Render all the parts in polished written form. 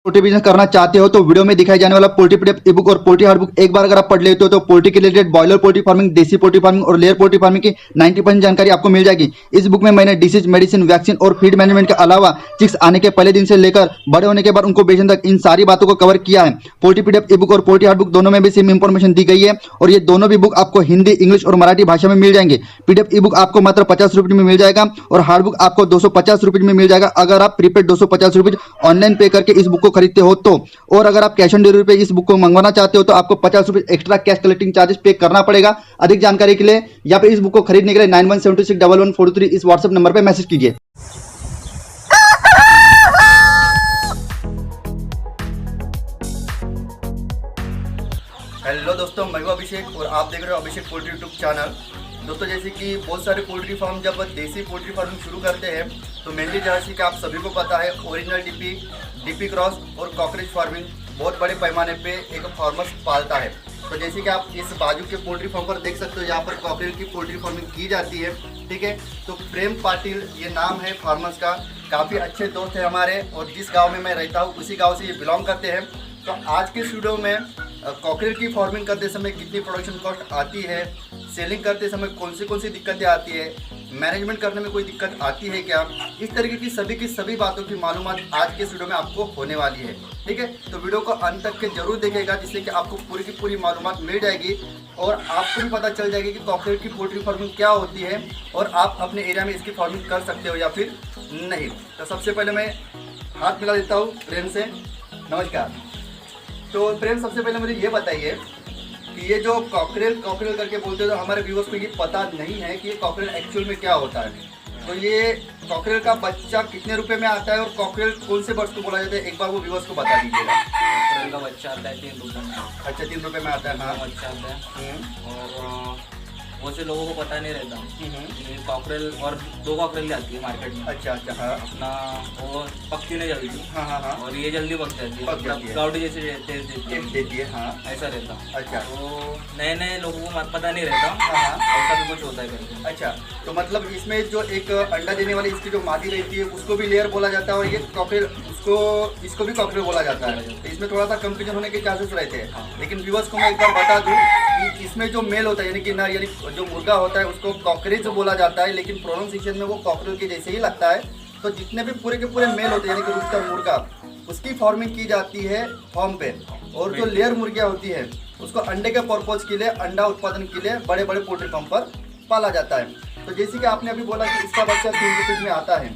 Poultry business करना चाहते हो तो वीडियो में दिखाई जाने वाला पोल्ट्री पीडीएफ ई बुक और पोल्ट्री हार्ड बुक एक बार अगर आप पढ़ लेते हो तो पोल्ट्री के रिलेटेड बॉयलर पोल्ट्री फार्मिंग, देसी पोल्ट्री फार्मिंग और लेयर पोल्ट्री फार्मिंग की 90% जानकारी आपको मिल जाएगी। इस बुक में मैंने डिसीज, मेडिसिन, वैक्सीन और फीड मैनेजमेंट के अलावा चिक्स आने के पहले दिन से लेकर बड़े होने के बाद उनको बेचने तक इन सारी बातों को कवर किया है। पोल्ट्री पीडीएफ ई बुक और पोल्ट्री हार्ड बुक दोनों में भी सेम इंफॉर्मेशन दी गई है और ये दोनों भी बुक आपको हिंदी, इंग्लिश और मराठी भाषा में मिल जाएंगे। पीडीएफ ई बुक आपको मात्र 50 रुपये में मिल जाएगा और हार्ड बुक आपको 250 रुपये में मिल जाएगा अगर आप प्रीपेड 250 रुपये ऑनलाइन पे करके इस बुक को खरीदते हो तो। और अगर आप कैश ऑन डिलीवरी पे इस बुक को मंगवाना चाहते हो तो आपको 50 रुपये एक्स्ट्रा कैश कलेक्टिंग चार्जेस पे करना पड़ेगा। अधिक जानकारी के लिए या फिर इस बुक को खरीदने के लिए 91761143 इस व्हाट्सएप नंबर पे मैसेज कीजिए। हेलो दोस्तों, मैं हूं अभिषेक और आप देख रहे हो अभिषेक पोल्ट्री यूट्यूब चैनल। दोस्तों, जैसे कि बहुत सारे पोल्ट्री फार्म जब देसी पोल्ट्री फार्मिंग शुरू करते हैं तो मेनली जैसे कि आप सभी को पता है ओरिजिनल डीपी क्रॉस और कॉकरेज फार्मिंग बहुत बड़े पैमाने पे एक फार्मर्स पालता है। तो जैसे कि आप इस बाजू के पोल्ट्री फार्म पर देख सकते हो, यहाँ पर कॉकरेज की पोल्ट्री फार्मिंग की जाती है। ठीक है, तो प्रेम पाटिल ये नाम है फार्मर्स का। काफ़ी अच्छे दोस्त है हमारे और जिस गाँव में मैं रहता हूँ उसी गाँव से ये बिलोंग करते हैं। तो आज के वीडियो में कॉकरेज की फार्मिंग करते समय कितनी प्रोडक्शन कॉस्ट आती है, सेलिंग करते समय कौन सी दिक्कतें आती है, मैनेजमेंट करने में कोई दिक्कत आती है क्या, इस तरीके की सभी बातों की मालूमात आज के वीडियो में आपको होने वाली है। ठीक है, तो वीडियो को अंत तक के जरूर देखेगा जिससे कि आपको पूरी की पूरी मालूमात मिल जाएगी और आपको भी पता चल जाएगी कि कॉकरेज की पोल्ट्री फार्मिंग क्या होती है और आप अपने एरिया में इसकी फार्मिंग कर सकते हो या फिर नहीं। तो सबसे पहले मैं हाथ मिला देता हूँ प्रेम से। नमस्कार। तो प्रेम, सबसे पहले मुझे ये बताइए कि ये जो कॉकरेल करके बोलते हैं तो हमारे व्यूअर्स को ये पता नहीं है कि ये कॉकरेल एक्चुअल में क्या होता है। तो ये कॉकरेल का बच्चा कितने रुपए में आता है और कॉकरेल कौन से बर्ड्स को बोला जाता है, एक बार वो व्यूअर्स को बता दीजिएगा। कॉकरेल का बच्चा आता है 3 रुपये में। अच्छा, 3 रुपये में आता है। हाँ, बच्चा आता है। और बहुत से लोगों को पता नहीं रहता कि कॉकरेल और 2 कॉकरेल आती है मार्केट में। अच्छा। हाँ, अपना वो पकती नहीं जल्दी। हाँ। और ये जल्दी पक जाती है, गाउडी जैसे टेस्ट देती है। हाँ, ऐसा रहता। अच्छा। तो नए लोगों को पता नहीं रहता। हाँ, ऐसा भी कुछ होता है करके। अच्छा, तो मतलब इसमें जो एक अंडा देने वाली इसकी जो मादी रहती है उसको भी लेयर बोला जाता है और ये कॉकरेल इसको भी कॉकरेल बोला जाता है। तो इसमें थोड़ा सा कंफ्यूजन होने के चांसेस रहते हैं। लेकिन व्यूअर्स को मैं एक बार बता दूं कि इसमें जो मेल होता है यानी कि नर यानी जो मुर्गा होता है उसको कॉकरेज बोला जाता है, लेकिन प्रोनाउंसिएशन में वो कॉकरेल के जैसे ही लगता है। तो जितने भी पूरे के पूरे मेल होते हैं यानी कि रूस्टर मुर्गा, उसकी फार्मिंग की जाती है फार्म पे। और जो लेयर मुर्गियाँ होती है उसको अंडे के पर्पज के लिए, अंडा उत्पादन के लिए बड़े बड़े पोल्ट्री फार्म पर पाला जाता है। तो जैसे कि आपने अभी बोला कि इसका बच्चा 3 रुपये में आता है,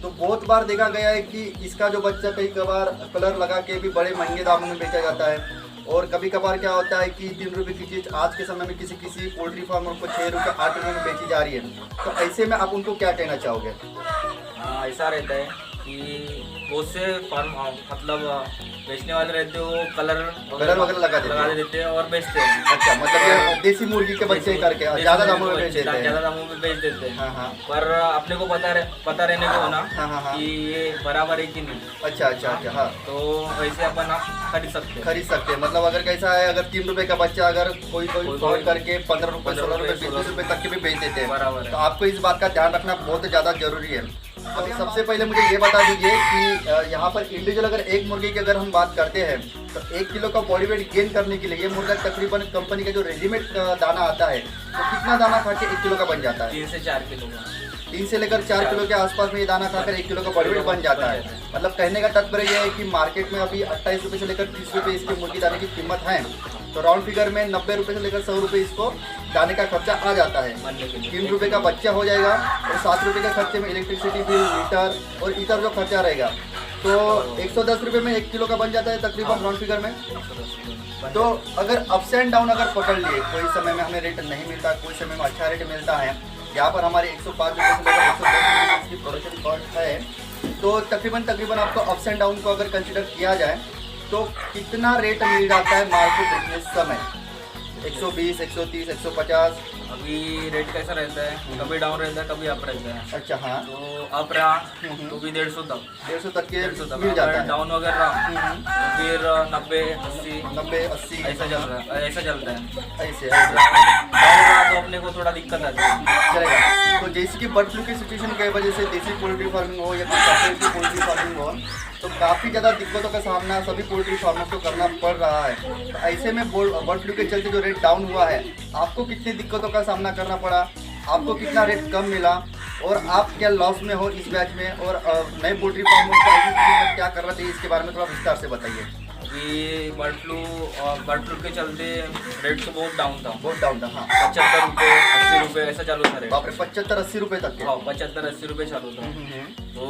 तो बहुत बार देखा गया है कि इसका जो बच्चा कई कबार कलर लगा के भी बड़े महंगे दामों में बेचा जाता है। और कभी कभार क्या होता है कि 3 रुपये की चीज़ आज के समय में किसी पोल्ट्री फार्मर को 6 रुपये 8 रुपये में बेची जा रही है। तो ऐसे में आप उनको क्या कहना चाहोगे? ऐसा रहता है कि बहुत से फार्म मतलब बेचने वाले रहते हो कलर वगैरह लगा देते हैं और बेचते हैं। अच्छा, मतलब ये देसी मुर्गी के बच्चे करके ज़्यादा दामों में बेच देते हैं। ज़्यादा दामों में बेच देते हैं। हाँ। पर अपने को पता रहने को होना हाँ। कि ये बराबर है कि नहीं। अच्छा। हाँ, तो वैसे अपन आप खरीद सकते हैं। मतलब अगर कैसा है, अगर 3 रुपये का बच्चा अगर कोई फ्रॉड करके 15 रुपये 16 रुपये 20 रुपये तक के भी बेच देते हैं, बराबर है। तो आपको इस बात का ध्यान रखना बहुत ज़्यादा जरूरी है। अभी सबसे पहले मुझे ये बता दीजिए कि यहाँ पर इंडिविजुअल अगर एक मुर्गी की अगर हम बात करते हैं तो 1 किलो का बॉडी वेट गेन करने के लिए ये मुर्गा तकरीबन कंपनी का जो रेडीमेड दाना आता है तो कितना दाना खा के 1 किलो का बन जाता है? 3 से 4 किलो का। 3 से लेकर 4 किलो के आसपास में ये दाना खाकर 1 किलो का बॉडी वेट बन जाता है। मतलब कहने का तात्पर्य यह है कि मार्केट में अभी 28 रुपये से लेकर 30 रुपये इसके मुर्गी दाने की कीमत है। तो राउंड फिगर में 90 रुपये से लेकर 100 रुपये इसको दाने का खर्चा आ जाता है। 3 रुपये का बच्चा हो जाएगा और 7 रुपये के खर्चे में इलेक्ट्रिसिटी बिल, मीटर और इतर जो खर्चा रहेगा तो 110 रुपये में 1 किलो का बन जाता है तकरीबन राउंड फिगर में। तो अगर अप्स एंड डाउन अगर पकड़ लिए, कोई समय में हमें रेट नहीं मिलता, कोई समय में अच्छा रेट मिलता है। यहाँ पर हमारे 105 रुपये से लेकर 110 रुपये की प्रोडक्शन कॉस्ट है। तो तकरीबन आपको अप्स एंड डाउन को अगर कंसिडर किया जाए तो कितना रेट मिल जाता है मार्केट बेचने समय? 120, 130, 150। अभी रेट कैसा रहता है, कभी डाउन रहता है कभी अप रहता है। अच्छा हाँ, तो अप रहा तो भी 150 तक, 150 तक के 150 तक। मिल जाता अगर है। डाउन वगैरह रहा तो फिर 90-80 90-80 ऐसा चल रहा है, ऐसा चलता है। ऐसे डाउन रहा तो अपने को थोड़ा दिक्कत आती है। चलेगा। तो जैसे कि बर्ड फ्लू की सिचुएशन की वजह से देसी पोल्ट्री फार्मिंग हो या फिर कॉर्पोरेट की पोल्ट्री फार्मिंग हो, तो काफ़ी ज़्यादा दिक्कतों का सामना सभी पोल्ट्री फार्मर्स को करना पड़ रहा है। तो ऐसे में बर्ड फ्लू के चलते जो रेट डाउन हुआ है, आपको कितनी दिक्कतों का सामना करना पड़ा, आपको कितना रेट कम मिला और आप क्या लॉस में हो इस बैच में, और नए पोल्ट्री फार्मर्स को क्या करना चाहिए, इसके बारे में थोड़ा विस्तार से बताइए। अभी बर्ड फ्लू के चलते रेट तो बहुत डाउन था, बहुत डाउन था हाँ। 75 रुपये 80 रुपये ऐसा चालू था रेट। बाप रे, 75-80 रुपये तक के। हाँ 75-80 रुपये चालू था। तो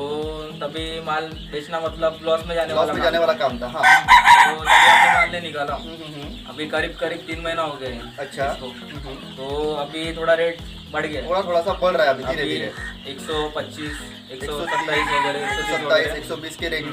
तभी माल बेचना मतलब लॉस में जाने वाला काम था हाँ। तो तभी हमने माल नहीं निकाला। अभी करीब 3 महीना हो गए। अच्छा। तो अभी थोड़ा रेट बढ़ गया, थोड़ा सा बढ़ रहा है अभी धीरे धीरे। 125, 127 वगैरह, 127, 120 के रेंज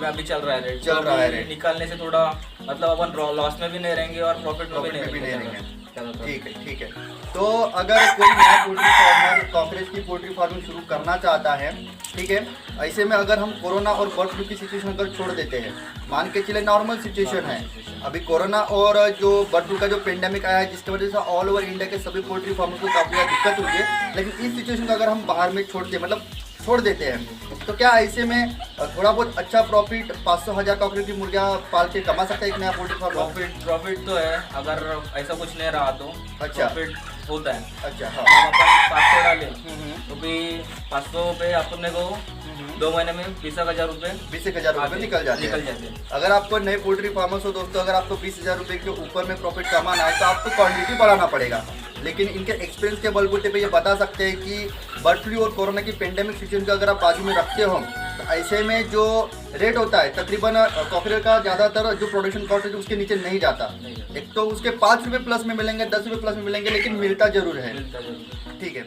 में अभी चल रहा है रेट। चल रहा है रेट। निकालने से थोड़ा मतलब अपन लॉस में भी नहीं रहेंगे और प्रॉफिट में भी नहीं रहेंगे। ठीक है ठीक है। तो अगर कोई नया पोल्ट्री फार्मर कॉकरेज की पोल्ट्री फार्मिंग शुरू करना चाहता है, ठीक है, ऐसे में अगर हम कोरोना और बर्ड फ्लू की सिचुएशन अगर छोड़ देते हैं, मान के चले नॉर्मल सिचुएशन है, अभी कोरोना और जो बर्ड फ्लू का जो पेंडेमिक आया है जिसकी वजह से ऑल ओवर इंडिया के सभी पोल्ट्री फार्मर को काफ़ी ज़्यादा दिक्कत हुई है, लेकिन इस सिचुएशन को अगर हम बाहर में छोड़ देते हैं, तो क्या ऐसे में थोड़ा बहुत अच्छा प्रॉफिट 500-1000 कॉकरेज की मुर्गियाँ पाल के कमा सकता है एक नया पोल्ट्री फार्मर? प्रॉफिट तो है, अगर ऐसा कुछ नहीं रहा तो अच्छा प्रॉफिट होता है। अच्छा हाँ। अपन 500 डाले तो भी 500 पे अपने को 2 महीने में 20,000 रुपये 20,000 रुपये निकल जाते हैं। अगर आपको नए पोल्ट्री फार्मर्स हो दोस्तों, अगर आपको 20,000 रुपये के ऊपर में प्रॉफिट कमाना है तो आपको क्वांटिटी बढ़ाना पड़ेगा, लेकिन इनके एक्सपीरियंस के बलबूते पे ये बता सकते हैं कि बर्ड फ्लू और कोरोना की पेंडेमिक सिचुएशन को अगर आप बाजू में रखते हो तो ऐसे में जो रेट होता है तकरीबन कॉकरेज का ज़्यादातर जो प्रोडक्शन कॉस्ट है उसके नीचे नहीं जाता। एक तो उसके 5 रुपये प्लस में मिलेंगे, 10 रुपये प्लस में मिलेंगे, लेकिन मिलता जरूर है। ठीक है।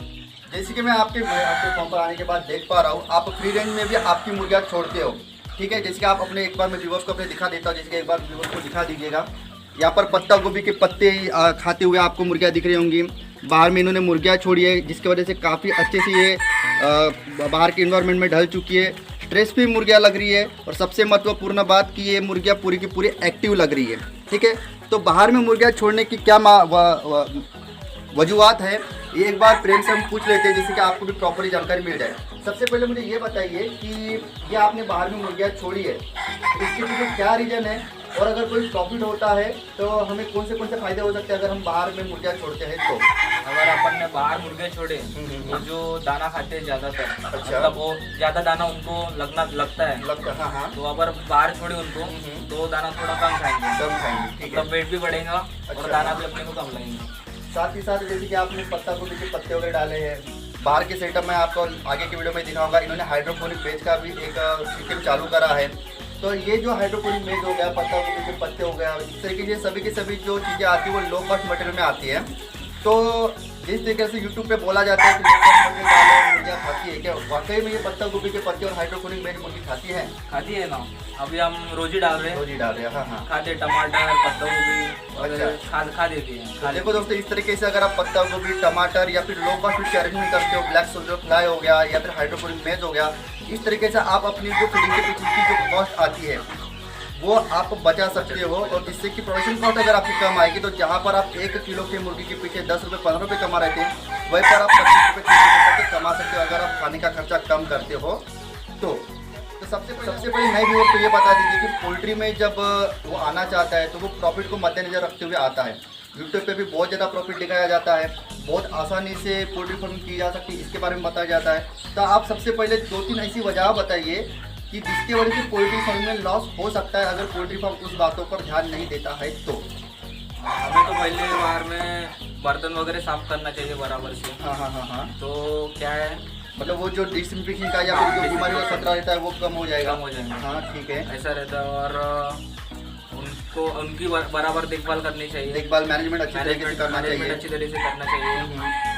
जैसे कि मैं आपके फॉर्म पर आने के बाद देख पा रहा हूँ, आप फ्री रेंज में भी आपकी मुर्गियाँ छोड़ते हो, ठीक है। जैसे कि आप अपने एक बार मैं व्यूअर्स को अपने दिखा देता हूँ, जैसे कि एक बार व्यूअर्स को दिखा दीजिएगा। यहाँ पर पत्ता गोभी के पत्ते खाते हुए आपको मुर्गियाँ दिख रही होंगी। बाहर में इन्होंने मुर्गियाँ छोड़ी है जिसकी वजह से काफ़ी अच्छे से ये बाहर के इन्वायरमेंट में ढल चुकी है। स्ट्रेस फ्री मुर्गियाँ लग रही है और सबसे महत्वपूर्ण बात कि ये मुर्गियाँ पूरी की पूरी एक्टिव लग रही है, ठीक है। तो बाहर में मुर्गियाँ छोड़ने की क्या वजूहत है, ये एक बार प्रेम से हम पूछ लेते हैं जिससे कि आपको भी प्रॉपरली जानकारी मिल जाए। सबसे पहले मुझे ये बताइए कि ये आपने बाहर में मुर्गियाँ छोड़ी है, इसके पीछे क्या रीज़न है, और अगर कोई प्रॉफिट होता है तो हमें कौन से फ़ायदे हो सकते हैं अगर हम बाहर में मुर्गियाँ छोड़ते हैं तो? अगर अपन ने बाहर मुर्गे छोड़े तो जो दाना खाते हैं ज़्यादातर, अच्छा। मतलब वो ज़्यादा दाना उनको लगता है। हाँ हाँ। तो अगर बाहर छोड़े उनको तो दाना थोड़ा कम खाएंगे, ठीक है। मतलब वेट भी बढ़ेगा और दाना भी अपने को कम लगेंगे। साथ ही साथ जैसे कि आपने पत्ता गोभी के पत्ते वगैरह डाले हैं, बाहर के सेटअप में आपको आगे की वीडियो में दिखाऊंगा, इन्होंने हाइड्रोपोनिक बेच का भी एक सिस्टम चालू करा है। तो ये जो हाइड्रोपोनिक बेच हो गया, पत्ता गोभी के पत्ते हो गया, इस तरीके से सभी की सभी जो चीज़ें आती है वो लो कॉस्ट मटेरियल में आती है। तो जिस तरीके से यूट्यूब पे बोला जाता है कि लो कॉस्ट मटेरियल डालो मुर्गियाँ खाती है, क्या वाकई में ये पत्ता गोभी के पत्ते और हाइड्रोपोनिक बेच मुर्गी खाती है? खाती है ना, अभी हम रोज ही डाल रहे हैं। हाँ हाँ। खाते टमाटर पत्ता गोभी वगैरह खा देती है। देखो दोस्तों, इस तरीके से अगर आप पत्ता गोभी, टमाटर या फिर लो कॉस्ट फीड अरेंजमेंट करते हो, ब्लैक सोल्जर फ्लाई हो गया या फिर हाइड्रोपोनिक मेज हो गया, इस तरीके से आप अपनी जो फीडिंग के पीछे की जो कॉस्ट आती है वो आप बचा सकते हो, और जिससे कि प्रोडक्शन कॉस्ट अगर आपकी कम आएगी तो जहाँ पर आप 1 किलो के मुर्गी के पीछे 10 रुपये 15 रुपये कमा रहे थे, वहीं पर आप 25 रुपये 30 रुपये तक कमा सकते हो अगर आप खाने का खर्चा कम करते हो तो सबसे पहले नए व्यूअर को ये बता दीजिए कि पोल्ट्री में जब वो आना चाहता है तो वो प्रॉफिट को मद्देनजर रखते हुए आता है। यूट्यूब पे भी बहुत ज़्यादा प्रॉफिट दिखाया जाता है, बहुत आसानी से पोल्ट्री फार्मिंग की जा सकती है, इसके बारे में बताया जाता है। तो आप सबसे पहले 2-3 ऐसी वजह बताइए कि जिसकी वजह से पोल्ट्री फार्म में लॉस हो सकता है अगर पोल्ट्री फार्म उस बातों पर ध्यान नहीं देता है तो? हमें तो पहले बाहर में बर्तन वगैरह साफ करना चाहिए बराबर से। हाँ हाँ हाँ हाँ। तो क्या है, मतलब वो जो डिसइंफेक्शन का या फिर जो बीमारी का खतरा रहता है वो कम हो जाएगा। हाँ ठीक है, ऐसा रहता है। और उनकी बराबर देखभाल करनी चाहिए, देखभाल मैनेजमेंट अच्छी तरीके से करना चाहिए,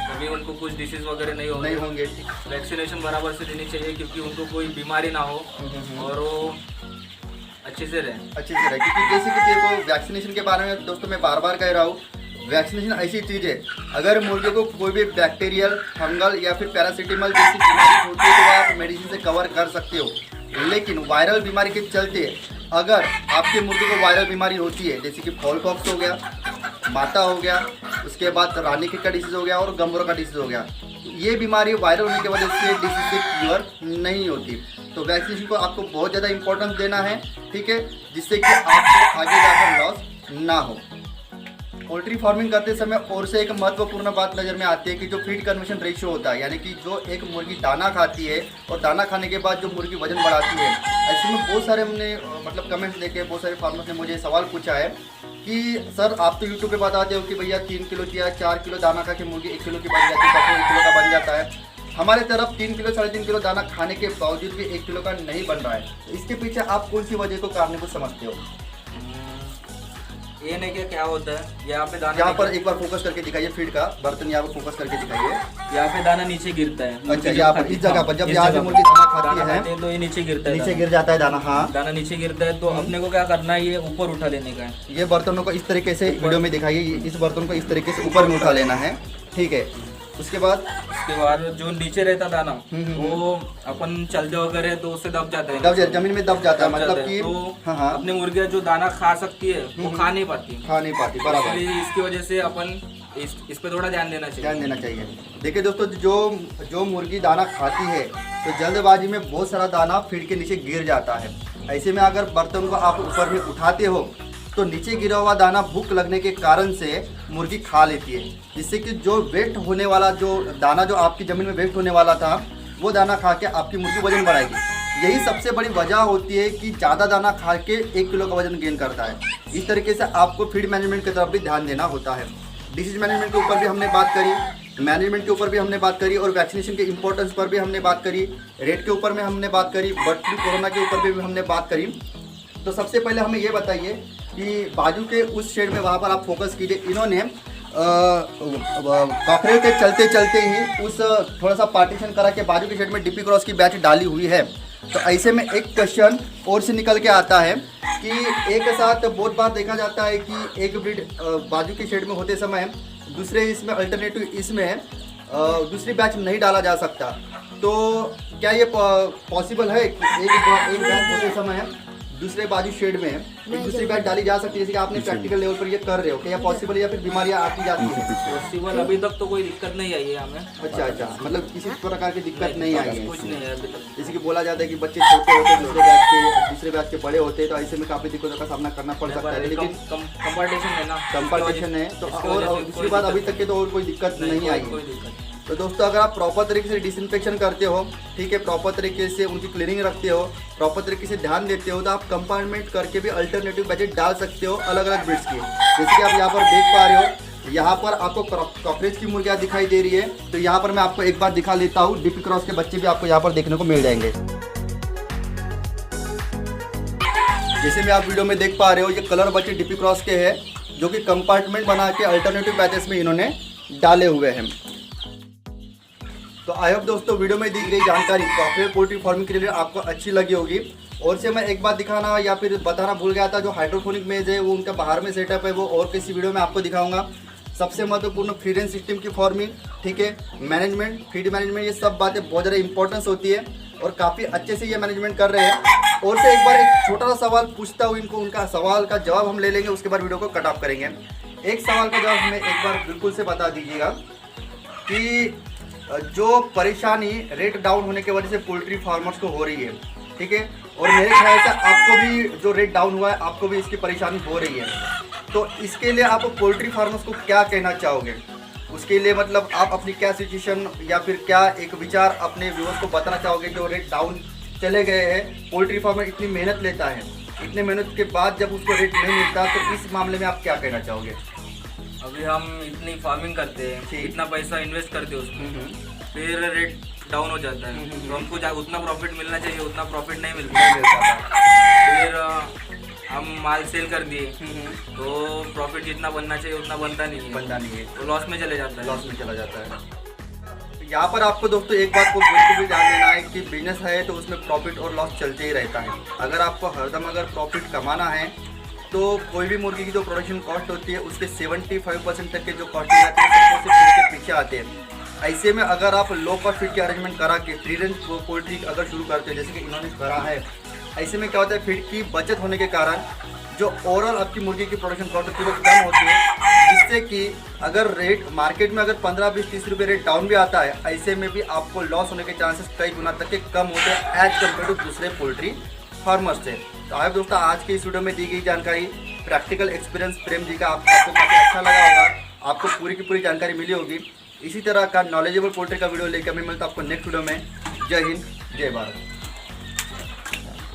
तभी उनको कुछ डिसीज वगैरह नहीं होंगे। वैक्सीनेशन बराबर से देनी चाहिए क्योंकि उनको कोई बीमारी ना हो और वो अच्छे से रहे। क्योंकि जैसे कि देखो वैक्सीनेशन के बारे में दोस्तों मैं बार बार कह रहा हूँ, वैक्सीनेशन ऐसी चीज़ है, अगर मुर्गे को कोई भी बैक्टीरियल, फंगल या फिर पैरासिटामोल जैसी बीमारी होती है तो आप मेडिसिन से कवर कर सकते हो। लेकिन वायरल बीमारी के चलते अगर आपके मुर्गे को वायरल बीमारी होती है, जैसे कि फॉल पॉक्स हो गया, माता हो गया, उसके बाद रानी का डिसीज़ हो गया और गम्बोरा का डिसीज़ हो गया, ये बीमारी वायरल होने की वजह से डिसीज से क्योर नहीं होती। तो वैक्सीनेशन को आपको बहुत ज़्यादा इंपॉर्टेंस देना है, ठीक है, जिससे कि आपको आगे जाकर लॉस ना हो। पोल्ट्री फार्मिंग करते समय और से एक महत्वपूर्ण बात नज़र में आती है कि जो फीड कन्वर्शन रेशियो होता है, यानी कि जो एक मुर्गी दाना खाती है और दाना खाने के बाद जो मुर्गी वजन बढ़ाती है, ऐसे में बहुत सारे हमने मतलब कमेंट्स देखे, बहुत सारे फार्मर्स ने मुझे सवाल पूछा है कि सर आप तो यूट्यूब पे बताते हो कि भैया 3 किलो या 4 किलो दाना खा के मुर्गी 1 किलो की बन जाती है, बकरी 1 किलो का बन जाता है। हमारे तरफ 3 किलो 3.5 किलो दाना खाने के बावजूद भी 1 किलो का नहीं बन रहा है। इसके पीछे आप कौन सी वजह को कारण को समझते हो? ये नहीं क्या होता है, यहाँ पे दाना, यहाँ पर एक बार फोकस करके दिखाइए, फीड का बर्तन यहाँ पर फोकस करके दिखाइए। यहाँ पे दाना नीचे गिरता है। अच्छा, यहाँ पर इस जगह पर जब यहाँ से मुर्गी दाना खाती है तो ये नीचे गिरता है, नीचे गिर जाता है दाना। हाँ, दाना नीचे गिरता है, तो अपने को क्या करना है, ये ऊपर उठा लेने का है। ये बर्तनों को इस तरीके से वीडियो में दिखाइए, इस बर्तन को इस तरीके से ऊपर में उठा लेना है, ठीक है। उसके बाद जो नीचे रहता दाना वो अपन चलते वगैरह तो उससे दब जाता है, जमीन में दब जाता है, मतलब कि तो हाँ अपने मुर्गियाँ जो दाना खा सकती है वो खा नहीं पाती, बराबर। इसकी वजह से अपन इस पे थोड़ा ध्यान देना चाहिए। देखिए दोस्तों, जो मुर्गी दाना खाती है तो जल्दबाजी में बहुत सारा दाना फीड के नीचे गिर जाता है। ऐसे में अगर बर्तन को आप ऊपर में उठाते हो तो नीचे गिरा हुआ दाना भूख लगने के कारण से मुर्गी खा लेती है, जिससे कि जो वेस्ट होने वाला जो दाना जो आपकी ज़मीन में वेस्ट होने वाला था वो दाना खा के आपकी मुर्गी वजन बढ़ाएगी। यही सबसे बड़ी वजह होती है कि ज़्यादा दाना खा के 1 किलो का वजन गेन करता है। इस तरीके से आपको फीड मैनेजमेंट की तरफ भी ध्यान देना होता है। डिसीज मैनेजमेंट के ऊपर भी हमने बात करी, मैनेजमेंट के ऊपर भी हमने बात करी और वैक्सीनेशन के इंपॉर्टेंस पर भी हमने बात करी, रेट के ऊपर में हमने बात करी, बर्ड फ्लू कोरोना के ऊपर भी हमने बात करी। तो सबसे पहले हमें ये बताइए कि बाजू के उस शेड में वहाँ पर आप फोकस कीजिए। इन्होंने कॉकरेल के चलते चलते ही उस थोड़ा सा पार्टीशन करा के बाजू के शेड में डीपी क्रॉस की बैच डाली हुई है। तो ऐसे में एक क्वेश्चन और से निकल के आता है कि एक साथ बहुत बार देखा जाता है कि एक ब्रीड बाजू के शेड में होते समय दूसरे इसमें अल्टरनेटिव इसमें दूसरी बैच नहीं डाला जा सकता। तो क्या ये पॉसिबल है कि एक बैच होते समय दूसरे बाजू शेड में एक दूसरी बैच डाली जा सकती है, जैसे कि आपने प्रैक्टिकल लेवल पर ये कर रहे हो, क्या पॉसिबल है या फिर बीमारियां आती जाती है? पॉसिबल अभी तक तो कोई दिक्कत नहीं आई है हमें। अच्छा, मतलब किसी प्रकार की दिक्कत नहीं आई है? कुछ नहीं है अभी तक। जैसे कि बोला जाता है कि बच्चे छोटे होते हैं दूसरे बैच के बड़े होते हैं, तो ऐसे में काफ़ी दिक्कतों का सामना करना पड़ सकता है। लेकिन कंपटीशन है तो और दूसरी बात अभी तक के तो और कोई दिक्कत नहीं आई है। तो दोस्तों, अगर आप प्रॉपर तरीके से डिसइंफेक्शन करते हो, ठीक है, प्रॉपर तरीके से उनकी क्लीनिंग रखते हो, प्रॉपर तरीके से ध्यान देते हो, तो आप कंपार्टमेंट करके भी अल्टरनेटिव बैचेस डाल सकते हो अलग अलग ब्रीड्स की। जैसे कि आप यहाँ पर देख पा रहे हो, यहाँ पर आपको कॉकरेज की मुर्गियाँ दिखाई दे रही है। तो यहाँ पर मैं आपको एक बार दिखा लेता हूँ, डीपी क्रॉस के बच्चे भी आपको यहाँ पर देखने को मिल जाएंगे। जैसे मैं आप वीडियो में देख पा रहे हो, ये कलर बच्चे डीपी क्रॉस के हैं जो कि कंपार्टमेंट बना के अल्टरनेटिव बैचेस में इन्होंने डाले हुए हैं। तो आई होप दोस्तों, वीडियो में दी गई जानकारी कॉकरेल पोल्ट्री फार्मिंग के लिए आपको अच्छी लगी होगी। और से मैं एक बात दिखाना या फिर बताना भूल गया था, जो हाइड्रोफोनिक मेज है वो उनका बाहर में सेटअप है, वो और किसी वीडियो में आपको दिखाऊंगा। सबसे महत्वपूर्ण फीड एंड सिस्टम की फार्मिंग, ठीक है, मैनेजमेंट, फीड मैनेजमेंट, ये सब बातें बहुत ज़्यादा इंपॉर्टेंस होती है और काफ़ी अच्छे से ये मैनेजमेंट कर रहे हैं। और से एक बार एक छोटा सा सवाल पूछता हूँ इनको, उनका सवाल का जवाब हम ले लेंगे, उसके बाद वीडियो को कट ऑफ करेंगे। एक सवाल का जवाब हमें एक बार बिल्कुल से बता दीजिएगा कि जो परेशानी रेट डाउन होने की वजह से पोल्ट्री फार्मर्स को हो रही है, ठीक है, और मेरे ख्याल से आपको भी जो रेट डाउन हुआ है आपको भी इसकी परेशानी हो रही है, तो इसके लिए आप पोल्ट्री फार्मर्स को क्या कहना चाहोगे? उसके लिए मतलब आप अपनी क्या सिचुएशन या फिर क्या एक विचार अपने व्यूअर्स को बताना चाहोगे? जो रेट डाउन चले गए हैं, पोल्ट्री फार्मर इतनी मेहनत लेता है, इतने मेहनत के बाद जब उसको रेट नहीं मिलता, तो इस मामले में आप क्या कहना चाहोगे? अभी हम इतनी फार्मिंग करते हैं, इतना पैसा इन्वेस्ट करते हैं उसमें, फिर रेट डाउन हो जाता है, तो हमको उतना प्रॉफिट मिलना चाहिए, उतना प्रॉफिट नहीं मिलता। फिर हम माल सेल कर दिए तो प्रॉफिट जितना बनना चाहिए उतना बनता नहीं है, तो लॉस में चला जाता है। तो यहाँ पर आपको दोस्तों एक बात को बिल्कुल भी ध्यान देना है कि बिजनेस है तो उसमें प्रॉफिट और लॉस चलते ही रहता है। अगर आपको हरदम अगर प्रॉफिट कमाना है तो कोई भी मुर्गी की जो प्रोडक्शन कॉस्ट होती है उसके 75% तक के जो कॉस्टिंग आती है सबसे फीड के पीछे आते हैं। ऐसे में अगर आप लो कॉस्ट फीड की अरेंजमेंट करा के फ्री रेंज पोल्ट्री अगर शुरू करते हो, जैसे कि इन्होंने करा है, ऐसे में क्या होता है, फीड की बचत होने के कारण जो ओवरऑल आपकी मुर्गी की प्रोडक्शन कॉस्ट होती है वो कम होती है, जिससे कि अगर रेट मार्केट में अगर 15, 20, 30 रुपये रेट डाउन भी आता है, ऐसे में भी आपको लॉस होने के चांसेस कई गुना तक के कम होते हैं एज कम्पेयर टू दूसरे पोल्ट्री फार्मर्स से। तो आइए दोस्तों, आज की इस वीडियो में दी गई जानकारी प्रैक्टिकल एक्सपीरियंस प्रेम जी का आपको काफ़ी अच्छा लगा होगा, आपको पूरी की पूरी जानकारी मिली होगी। इसी तरह का नॉलेजेबल पोल्ट्री का वीडियो लेकर मैं मिलता हूं आपको नेक्स्ट वीडियो में। जय हिंद, जय भारत।